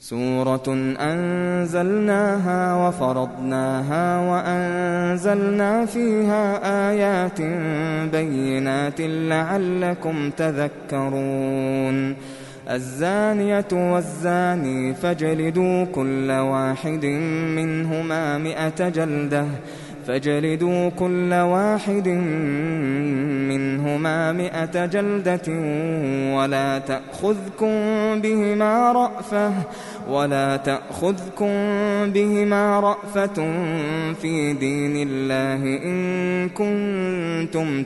سورة أنزلناها وفرضناها وأنزلنا فيها آيات بينات لعلكم تذكرون. الزانية والزاني فاجلدوا كل واحد منهما 100 جلدة ولا تأخذكم بهما رأفة في دين الله إن كنتم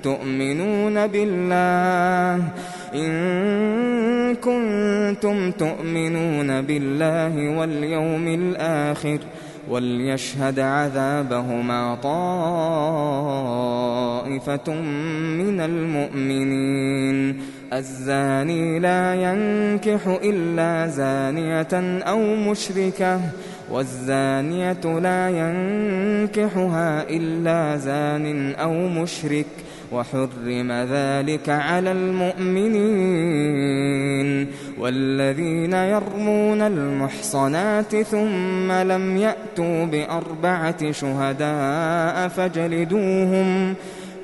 تؤمنون بالله واليوم الآخر، وليشهد عذابهما طائفة من المؤمنين. الزاني لا ينكح إلا زانية أو مشركة، والزانية لا ينكحها إلا زان أو مشرك، وحرم ذلك على المؤمنين. والذين يرمون المحصنات ثم لم يأتوا ب4 شهداء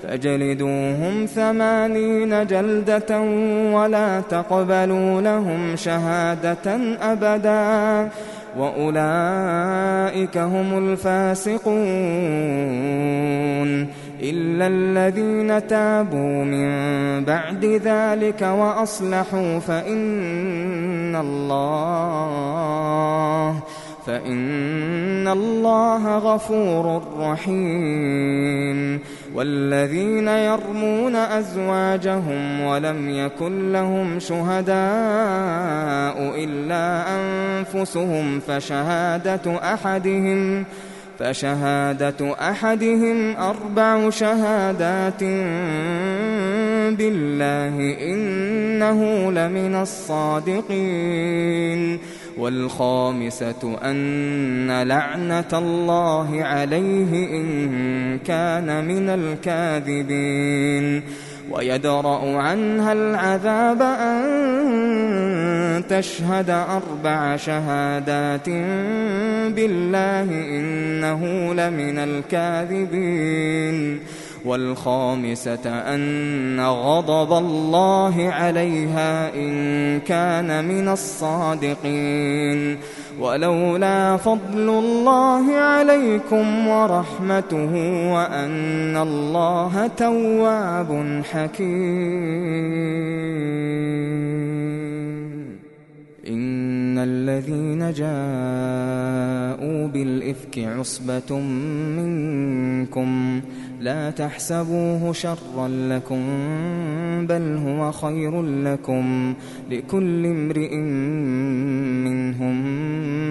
فاجلدوهم 80 جلدة ولا تقبلوا لهم شهادة أبدا، وأولئك هم الفاسقون، إلا الذين تابوا من بعد ذلك وأصلحوا فإن الله غفور رحيم. والذين يرمون أزواجهم ولم يكن لهم شهداء إلا أنفسهم فشهادة أحدهم 4 شهادات بالله إنه لمن الصادقين. والخامسة أن لعنة الله عليه إن كان من الكاذبين. ويدرأ عنها العذاب أن تشهد 4 شهادات بالله إنه لمن الكاذبين. والخامسة أن غضب الله عليها إن كان من الصادقين. ولولا فضل الله عليكم ورحمته وأن الله تواب حكيم. إن الذين جاءوا بالإفك عصبة منكم لا تحسبوه شرا لكم بل هو خير لكم، لكل امرئ منهم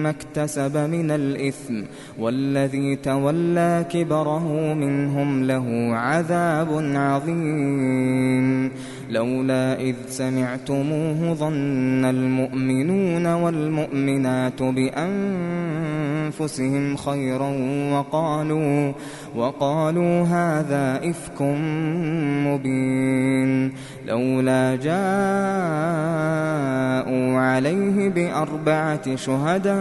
ما اكتسب من الإثم، والذي تولى كبره منهم له عذاب عظيم. لولا إذ سمعتموه ظن المؤمنون والمؤمنات بأنفسهم خيرا وقالوا هذا إفك مبين. لولا جاءوا عليه ب4 شهداء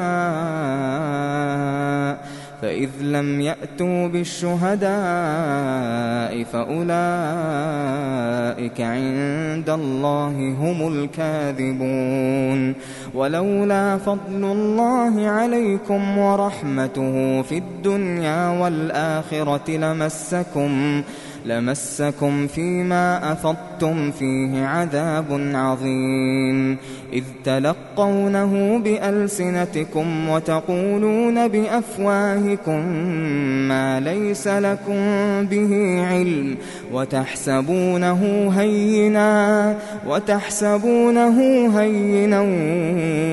فإذ لم يأتوا بالشهداء فأولئك عند الله هم الكاذبون. ولولا فضل الله عليكم ورحمته في الدنيا والآخرة لمسكم فيما أفضتم فيه عذاب عظيم، إذ تلقونه بألسنتكم وتقولون بأفواهكم ما ليس لكم به علم وتحسبونه هينا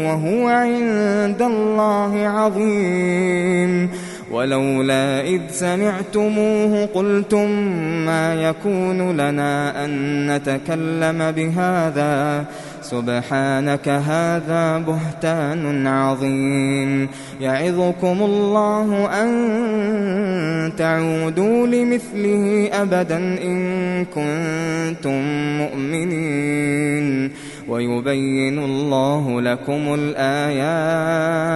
وهو عند الله عظيم. ولولا إذ سمعتموه قلتم ما يكون لنا أن نتكلم بهذا سبحانك هذا بهتان عظيم. يعظكم الله أن تعودوا لمثله أبدا إن كنتم مؤمنين، ويبين الله لكم الآيات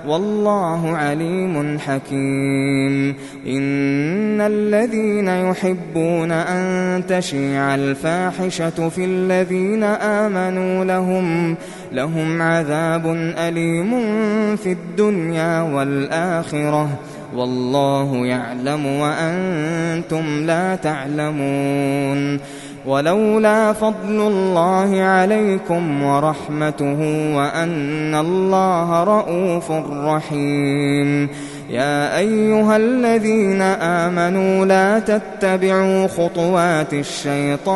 والله عليم حكيم. إن الذين يحبون أن تشيع الفاحشة في الذين آمنوا لهم عذاب أليم في الدنيا والآخرة والله يعلم وأنتم لا تعلمون. ولولا فضل الله عليكم ورحمته وأن الله رءوف رحيم. يا أيها الذين آمنوا لا تتبعوا خطوات الشيطان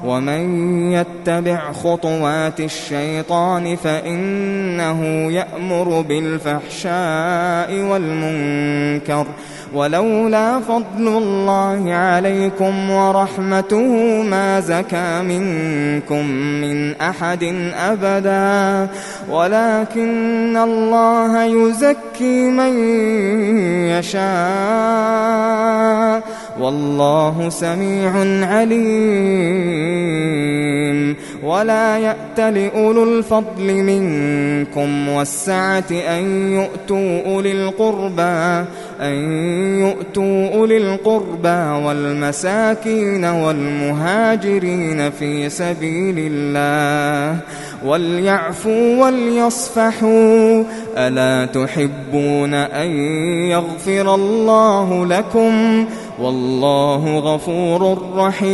ومن يتبع خطوات الشيطان فإنه يأمر بالفحشاء والمنكر. ولولا فضل الله عليكم ورحمته ما زكى منكم من أحد أبدا ولكن الله يزكي من يشاء والله سميع عليم. ولا يأتل أولو الفضل منكم والسعة أن يؤتوا أولي القربى والمساكين والمهاجرين في سبيل الله وليعفوا وليصفحوا ألا تحبون أن يغفر الله لكم والله غفور رحيم.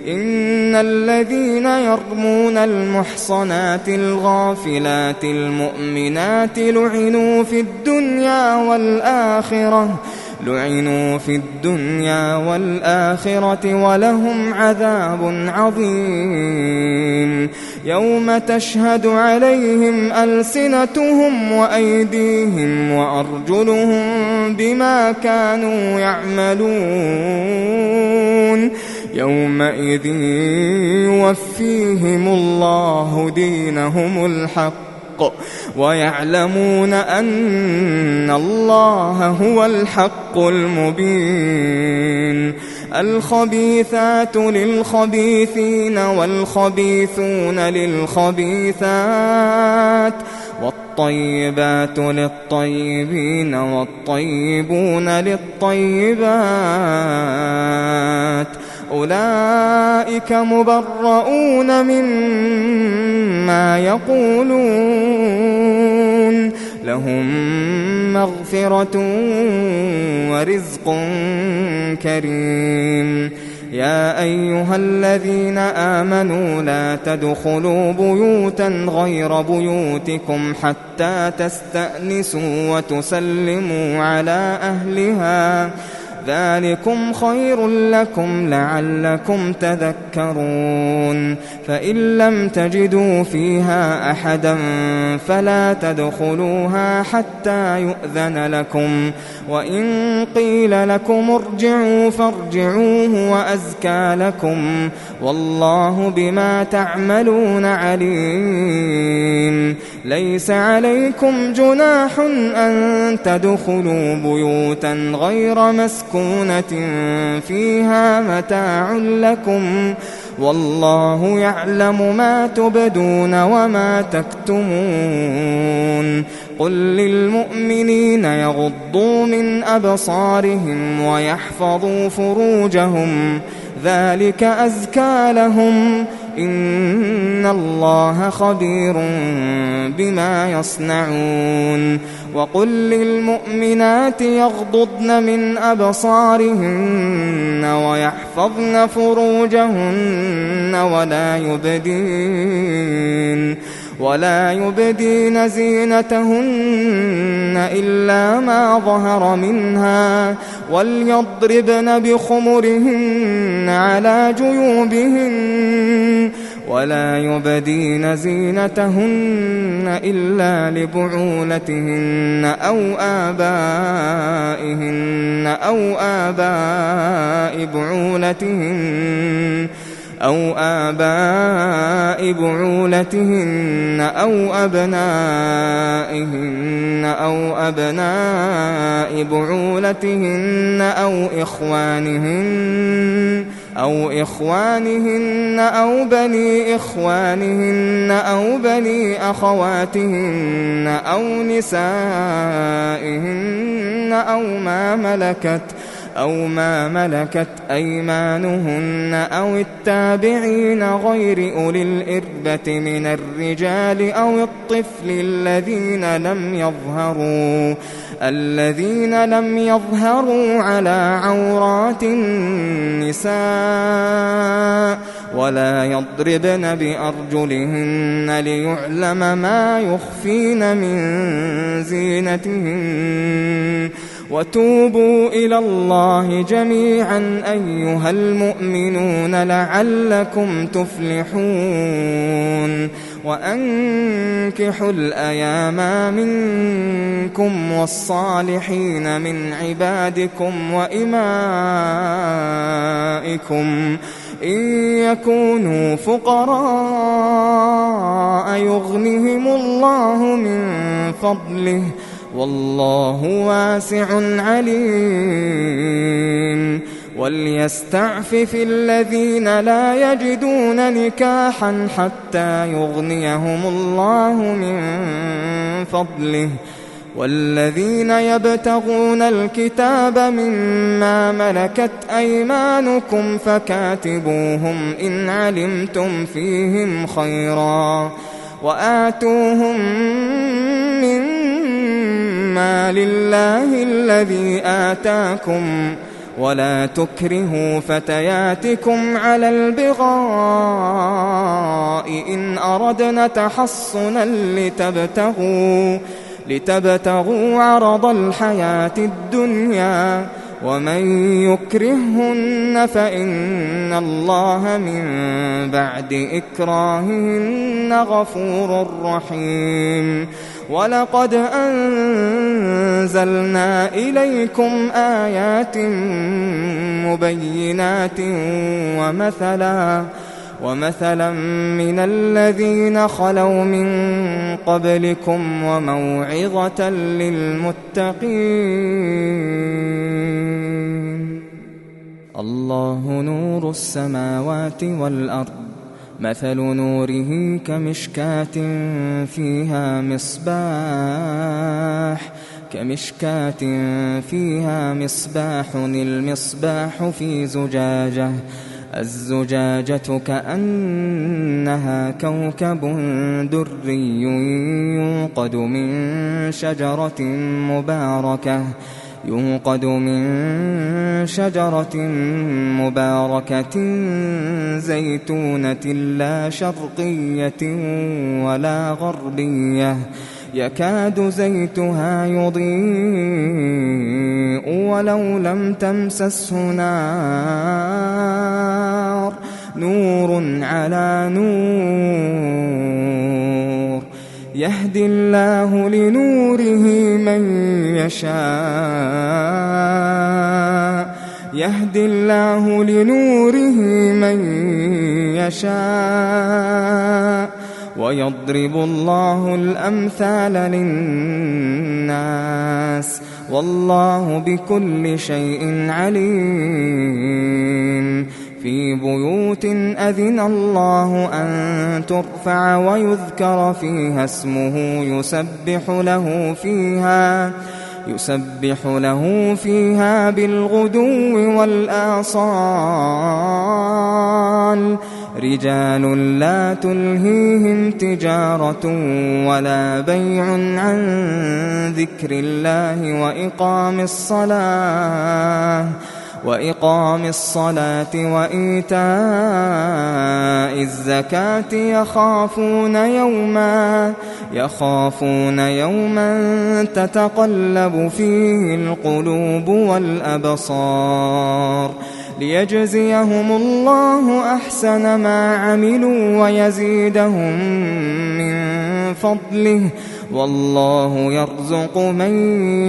إن الذين يرمون المحصنات الغافلات المؤمنات لعنوا في الدنيا والآخرة ولهم عذاب عظيم. يوم تشهد عليهم ألسنتهم وأيديهم وأرجلهم بما كانوا يعملون يومئذ يوفيهم الله دينهم الحق ويعلمون أن الله هو الحق المبين. الخبيثات للخبيثين والخبيثون للخبيثات والطيبات للطيبين والطيبون للطيبات أولئك مبرؤون مما يقولون لهم مغفرة ورزق كريم. يا أيها الذين آمنوا لا تدخلوا بيوتا غير بيوتكم حتى تستأنسوا وتسلموا على أهلها ذلكم خير لكم لعلكم تذكرون. فإن لم تجدوا فيها أحدا فلا تدخلوها حتى يؤذن لكم وإن قيل لكم ارجعوا فارجعوا هو أزكى لكم والله بما تعملون عليم. ليس عليكم جناح أن تدخلوا بيوتا غير مسكونة فيها متاع لكم والله يعلم ما تبدون وما تكتمون. قل للمؤمنين يغضوا من أبصارهم ويحفظوا فروجهم ذلك أزكى لهم إن الله خبير بما يصنعون. وقل للمؤمنات يغضضن من أبصارهن ويحفظن فروجهن ولا يبدين زينتهن إلا ما ظهر منها وليضربن بخمرهن على جيوبهن ولا يبدين زينتهن إلا لبعولتهن أو آباء بعولتهن أو أبنائهن أو أبناء بعولتهن أو إخوانهن أو إخوانهن أو بني إخوانهن أو بني أخواتهن أو نسائهن أو ما ملكت أيمانهن أو التابعين غير أولي الإربة من الرجال أو الطفل الذين لم يظهروا على عورات النساء ولا يضربن بأرجلهن ليعلم ما يخفين من زينتهن وتوبوا إلى الله جميعا أيها المؤمنون لعلكم تفلحون وأنكحوا الأيام منكم والصالحين من عبادكم وإمائكم إن يكونوا فقراء يغنهم الله من فضله والله واسع عليم وليستعفف الذين لا يجدون نكاحا حتى يغنيهم الله من فضله والذين يبتغون الكتاب مما ملكت أيمانكم فكاتبوهم إن علمتم فيهم خيرا وآتوهم مما لله الذي آتاكم ولا تكرهوا فتياتكم على البغاء إن أردنا تحصنا لتبتغوا عرض الحياة الدنيا ومن يكرههن فإن الله من بعد إكراههن غفور رحيم ولقد أنزلنا إليكم آيات مبينات ومثلا من الذين خلوا من قبلكم وموعظة للمتقين الله نور السماوات والأرض مثل نوره كمشكاة فيها مصباح المصباح في زجاجة الزجاجة كأنها كوكب دري يوقد من شجرة مباركة زيتونة لا شرقية ولا غربية يكاد زيتها يضيء ولو لم تمسسه نار نور على نور يهدي الله لنوره من يشاء ويضرب الله الأمثال للناس والله بكل شيء عليم في بيوت أذن الله أن ترفع ويذكر فيها اسمه يسبح له فيها بالغدو والآصال رجال لا تلهيهم تجارة ولا بيع عن ذكر الله وإقام الصلاة وإيتاء الزكاة يخافون يوما تتقلب فيه القلوب والأبصار ليجزيهم الله أحسن ما عملوا ويزيدهم من فضله والله يرزق من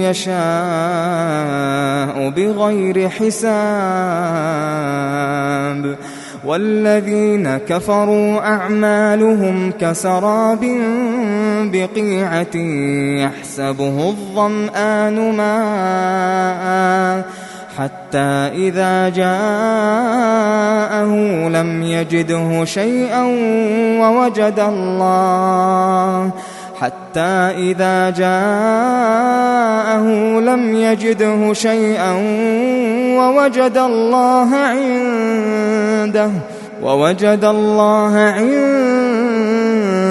يشاء بغير حساب والذين كفروا أعمالهم كسراب بقيعة يحسبه الظمآن ماء حتى إذا جاءه لم يجده شيئا ووجد الله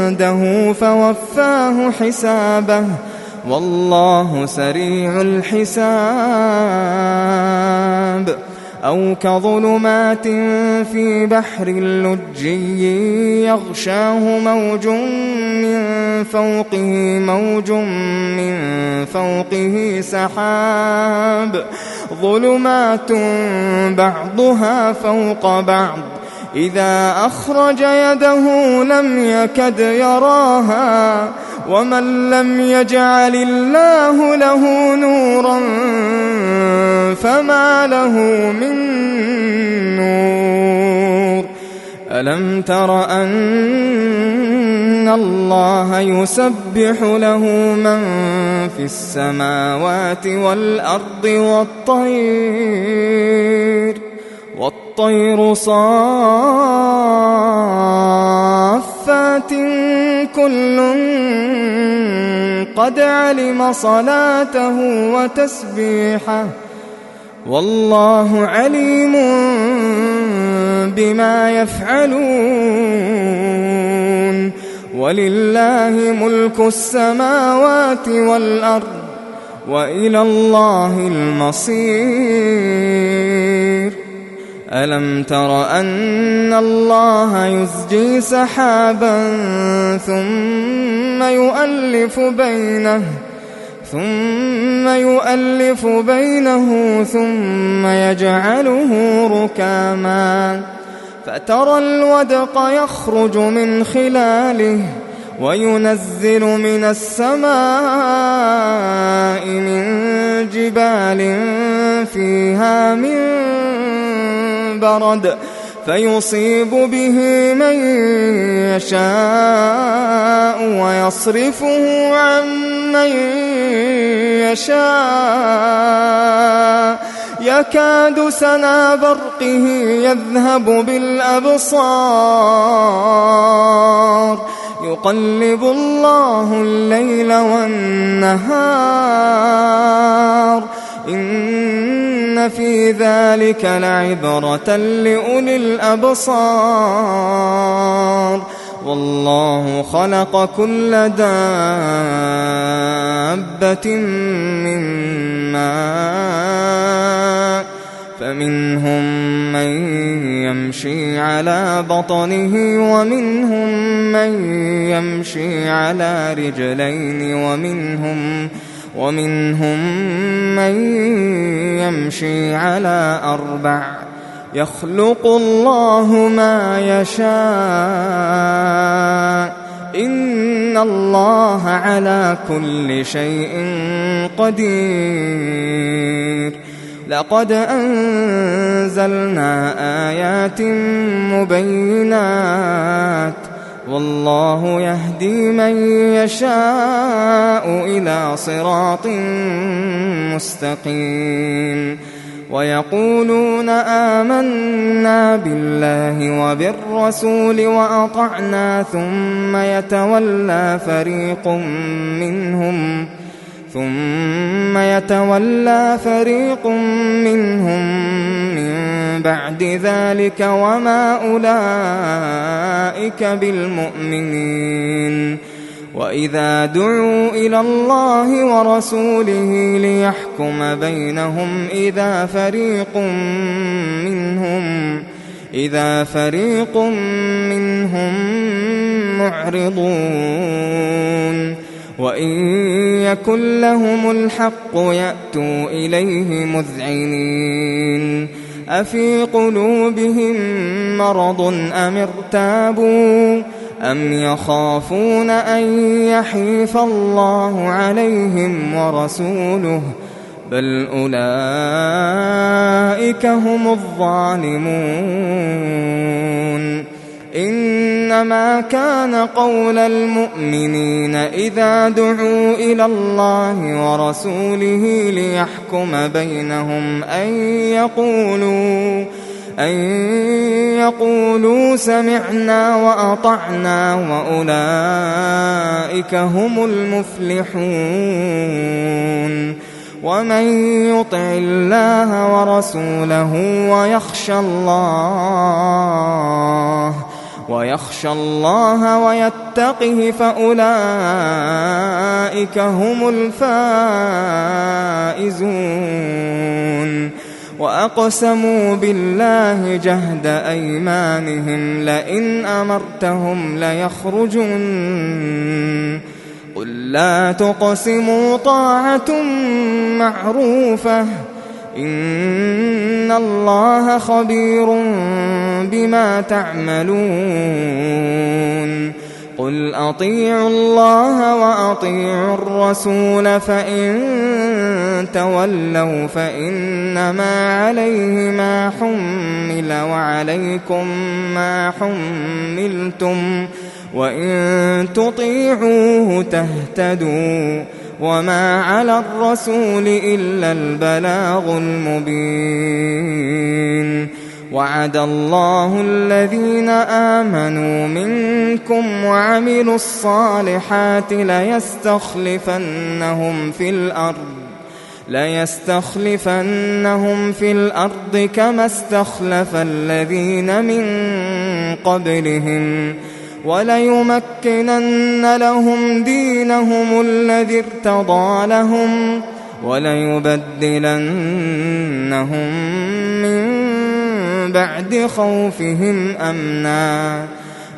عنده فوفاه حسابه والله سريع الحساب. أو كظلمات في بحر اللجي يغشاه موج من فوقه سحاب ظلمات بعضها فوق بعض إذا أخرج يده لم يكد يراها ومن لم يجعل الله له نورا فما له من نور. ألم تر أن الله يسبح له من في السماوات والأرض والطير صافات كل قد علم صلاته وتسبيحه والله عليم بما يفعلون. ولله ملك السماوات والأرض وإلى الله المصير. ألم تر أن الله يزجي سحابا ثم يؤلف بينه ثم يجعله ركاما فترى الودق يخرج من خلاله وينزل من السماء من جبال فيها من برد فيصيب به من يشاء ويصرفه عن من يشاء يكاد سنا برقه يذهب بالأبصار يقلب الله الليل والنهار إن في ذلك لعبرة لأولي الأبصار. والله خلق كل دابة من ماء فمنهم من يمشي على بطنه ومنهم من يمشي على رجلين ومنهم من يمشي على 4 يخلق الله ما يشاء إن الله على كل شيء قدير. لقد أنزلنا آيات مبينات والله يهدي من يشاء إلى صراط مستقيم. ويقولون آمنا بالله وبالرسول وأطعنا ثم يتولى فريق منهم من بعد ذلك وما أولئك بالمؤمنين. وإذا دعوا إلى الله ورسوله ليحكم بينهم إذا فريق منهم معرضون. وإن يكن لهم الحق يأتوا إليه مذعنين. أفي قلوبهم مرض أم ارتابوا أم يخافون أن يحيف الله عليهم ورسوله بل أولئك هم الظالمون. إنما كان قول المؤمنين إذا دعوا إلى الله ورسوله ليحكم بينهم أن يقولوا سمعنا وأطعنا وأولئك هم المفلحون. ومن يطع الله ورسوله ويخشى الله ويتقه فأولئك هم الفائزون. وأقسموا بالله جهد أيمانهم لئن أمرتهم ليخرجن قل لا تقسموا طاعة معروفة إن الله خبير بما تعملون. قل أطيعوا الله وأطيعوا الرسول فإن تولوا فإنما عليه ما حمل وعليكم ما حملتم وإن تطيعوه تهتدوا وما على الرسول إلا البلاغ المبين. وعد الله الذين آمنوا منكم وعملوا الصالحات ليستخلفنهم في الأرض كما استخلف الذين من قبلهم وليمكنن لهم دينهم الذي ارتضى لهم وليبدلنهم من بعد خوفهم أمنا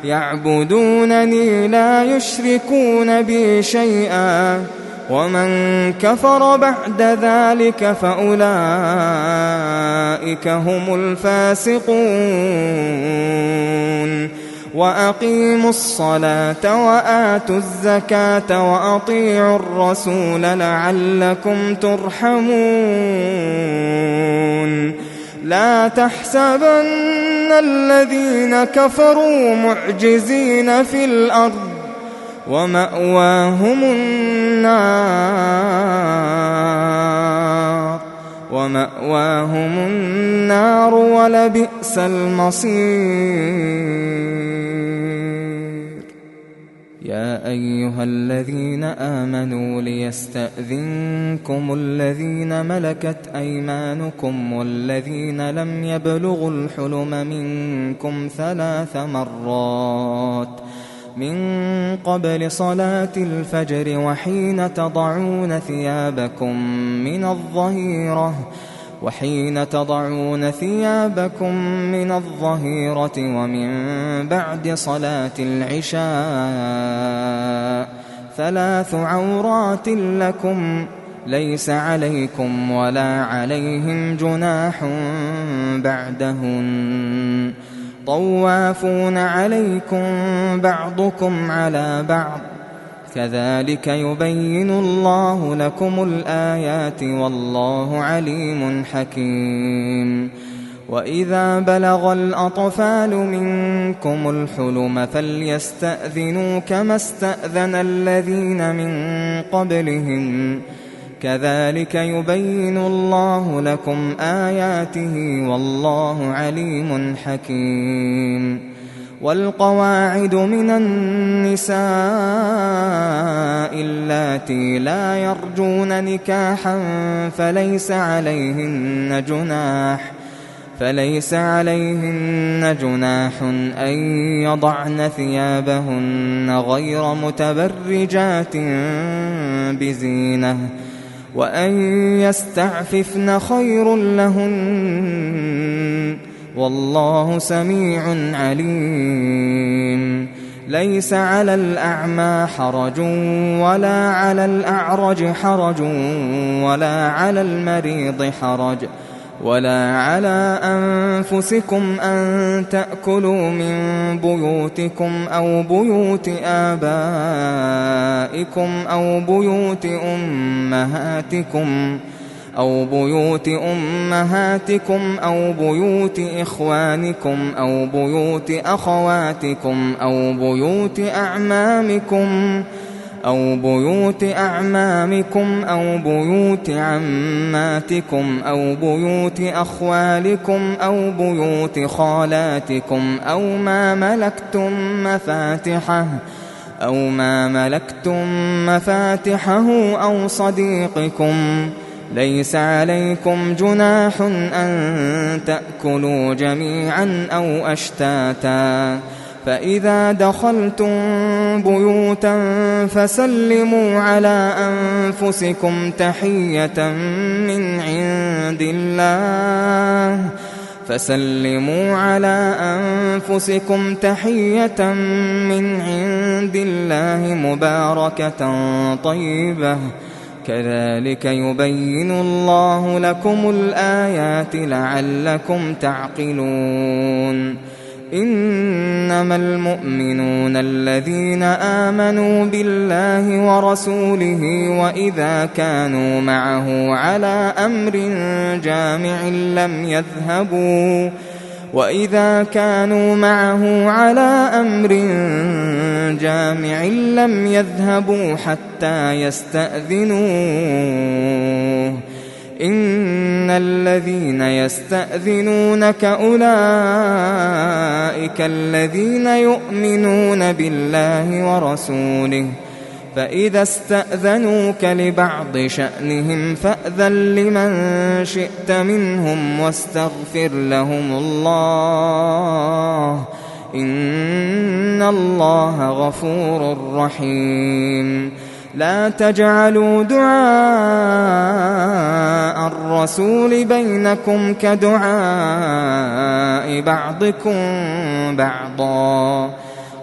يعبدونني لا يشركون بي شيئا ومن كفر بعد ذلك فأولئك هم الفاسقون. وأقيموا الصلاة وآتوا الزكاة وأطيعوا الرسول لعلكم ترحمون. لا تحسبن الذين كفروا معجزين في الأرض ومأواهم النار ولبئس المصير. يا أيها الذين آمنوا ليستأذنكم الذين ملكت أيمانكم والذين لم يبلغوا الحلم منكم 3 مرات من قبل صلاة الفجر وحين تضعون ثيابكم من الظهيرة ومن بعد صلاة العشاء 3 عورات لكم ليس عليكم ولا عليهم جناح بعدهن طوافون عليكم بعضكم على بعض كذلك يبين الله لكم الآيات والله عليم حكيم. وإذا بلغ الأطفال منكم الحلم فليستأذنوا كما استأذن الذين من قبلهم كذلك يبين الله لكم آياته والله عليم حكيم. والقواعد من النساء اللاتي لا يرجون نكاحا فليس عليهن جناح أن يضعن ثيابهن غير متبرجات بزينة وأن يستعففن خير لهن والله سميع عليم. ليس على الأعمى حرج ولا على الأعرج حرج ولا على المريض حرج ولا على أنفسكم أن تأكلوا من بيوتكم أو بيوت آبائكم أو بيوت أمهاتكم أو بيوت أمهاتكم أو بيوت إخوانكم أو بيوت أخواتكم أو بيوت أعمامكم أو بيوت عماتكم أو بيوت أخوالكم أو بيوت خالاتكم أو ما ملكتم مفاتحه أو صديقكم. ليس عليكم جناح أن تأكلوا جميعا أو أشتاتا، فإذا دخلتم بيوتا فسلموا على أنفسكم تحية من عند الله مباركة طيبة، كذلك يبين الله لكم الآيات لعلكم تعقلون. إنما المؤمنون الذين آمنوا بالله ورسوله وإذا كانوا معه على أمر جامع لم يذهبوا حتى يستأذنوه. إن الذين يستأذنونك أولئك الذين يؤمنون بالله ورسوله، فإذا استأذنوك لبعض شأنهم فأذن لمن شئت منهم واستغفر لهم الله، إن الله غفور رحيم. لا تجعلوا دعاء الرسول بينكم كدعاء بعضكم بعضا،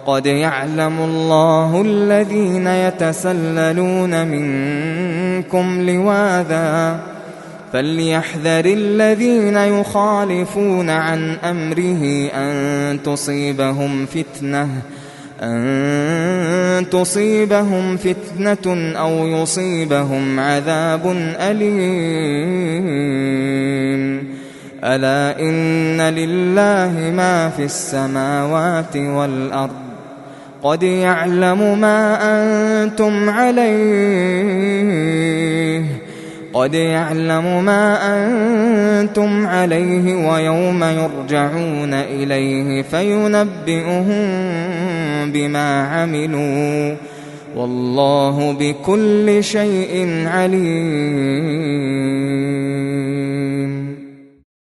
قد يعلم الله الذين يتسللون منكم لواذا، فليحذر الذين يخالفون عن أمره أن تصيبهم فتنة أو يصيبهم عذاب أليم. ألا إن لله ما في السماوات والأرض، قد يعلم ما أنتم عليه ويوم يرجعون إليه فينبئهم بما عملوا، والله بكل شيء عليم.